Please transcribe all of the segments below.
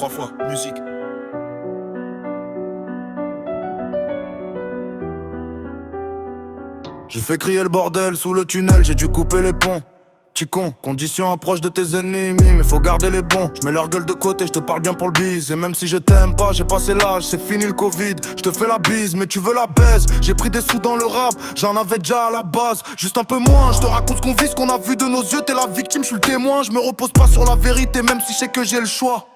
3 fois, musique. J'ai fait crier le bordel sous le tunnel, j'ai dû couper les ponts. Petit con, condition approche de tes ennemis, mais faut garder les bons. Je mets leur gueule de côté, je te parle bien pour le bise. Et même si je t'aime pas, j'ai passé l'âge, c'est fini le Covid. Je te fais la bise, mais tu veux la baise. J'ai pris des sous dans le rap, j'en avais déjà à la base. Juste un peu moins, je te raconte ce qu'on vit, ce qu'on a vu de nos yeux. T'es la victime, je suis le témoin. Je me repose pas sur la vérité, même si je sais que j'ai le choix.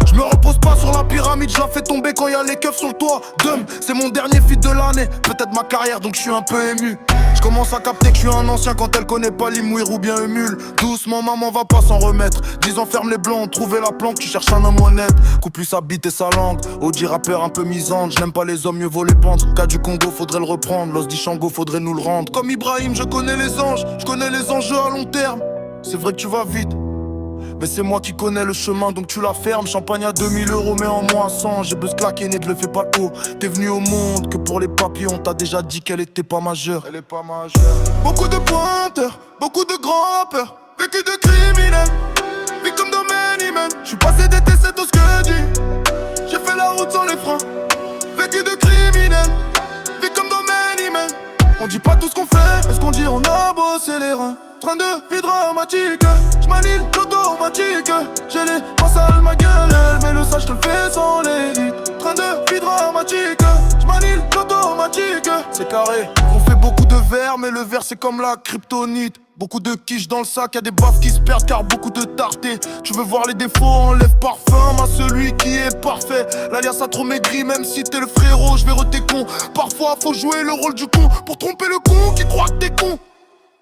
Je me repose pas sur la pyramide, je la fais tomber quand y'a les keufs sur le toit. Dum, c'est mon dernier feat de l'année, peut-être ma carrière donc je suis un peu ému. Je commence à capter que je suis un ancien quand elle connaît pas l'Imouir ou bien Humule. Doucement maman va pas s'en remettre. 10 ans ferme les blancs, trouver la planque, tu cherches un homme honnête. Coupe plus sa bite et sa langue, Audi rappeur un peu misante. Je n'aime pas les hommes, mieux vaut les pendre. Cas du Congo, faudrait le reprendre. L'os d'Ishango, faudrait nous le rendre. Comme Ibrahim, je connais les anges, je connais les enjeux à long terme. C'est vrai que tu vas vite, mais c'est moi qui connais le chemin donc tu la fermes. Champagne à 2000 euros mais en moins 100. J'ai buzz claqué, ne le fais pas haut. T'es venu au monde que pour les papiers. On t'a déjà dit qu'elle était pas majeure. Elle est pas majeure. Beaucoup de pointeurs, beaucoup de grands rappeurs. Vécu de criminels, victime de many men. J'suis passé d'été, c'est tout ce que dit. J'ai fait la route sans les freins. Vécu de criminels, victime de many men. On dit pas tout ce qu'on fait, mais ce qu'on dit on a bossé les reins. Train de vie dramatique, j'manie l'automatique. J'ai les passes à ma gueule, mais le sage je te le fais sans les. Train de vie dramatique, j'manie l'automatique. C'est carré, on fait beaucoup de verre, mais le verre c'est comme la kryptonite. Beaucoup de quiche dans le sac, y'a des baffes qui se perdent car beaucoup de tartés. Tu veux voir les défauts, enlève parfum à celui qui est parfait. L'alias a trop maigri, même si t'es le frérot, je vais re tes cons. Parfois faut jouer le rôle du con pour tromper le con qui croit que t'es con.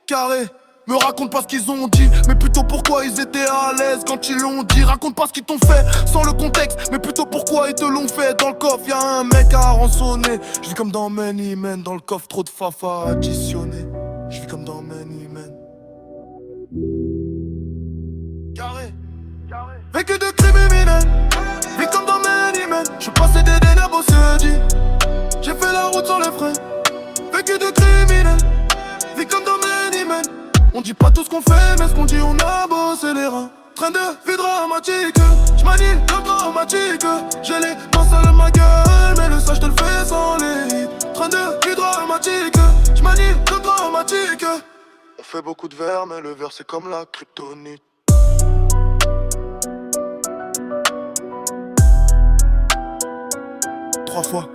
Carré, me raconte pas ce qu'ils ont dit, mais plutôt pourquoi ils étaient à l'aise quand ils l'ont dit. Raconte pas ce qu'ils t'ont fait, sans le contexte, mais plutôt pourquoi ils te l'ont fait. Dans le coffre y'a un mec à rançonner. Je vis comme dans Many Men, dans le coffre trop de fafa additionné. Je vis comme dans Many Men. Carré, vécu de criminels, vis comme dans Many Men. J'suis passé des ténèbres au sedis, j'ai fait la route sans les freins. Vécu de criminels, vis comme dans Many Men. On dit pas tout ce qu'on fait, mais ce qu'on dit on a bossé les reins. Train de vie dramatique, j'manie l'automatique. J'ai les mains sales ma gueule, mais le sage je te le fais sans les. Train de vie dramatique, j'manie l'automatique. On fait beaucoup de verre, mais le verre c'est comme la kryptonite. 3 fois.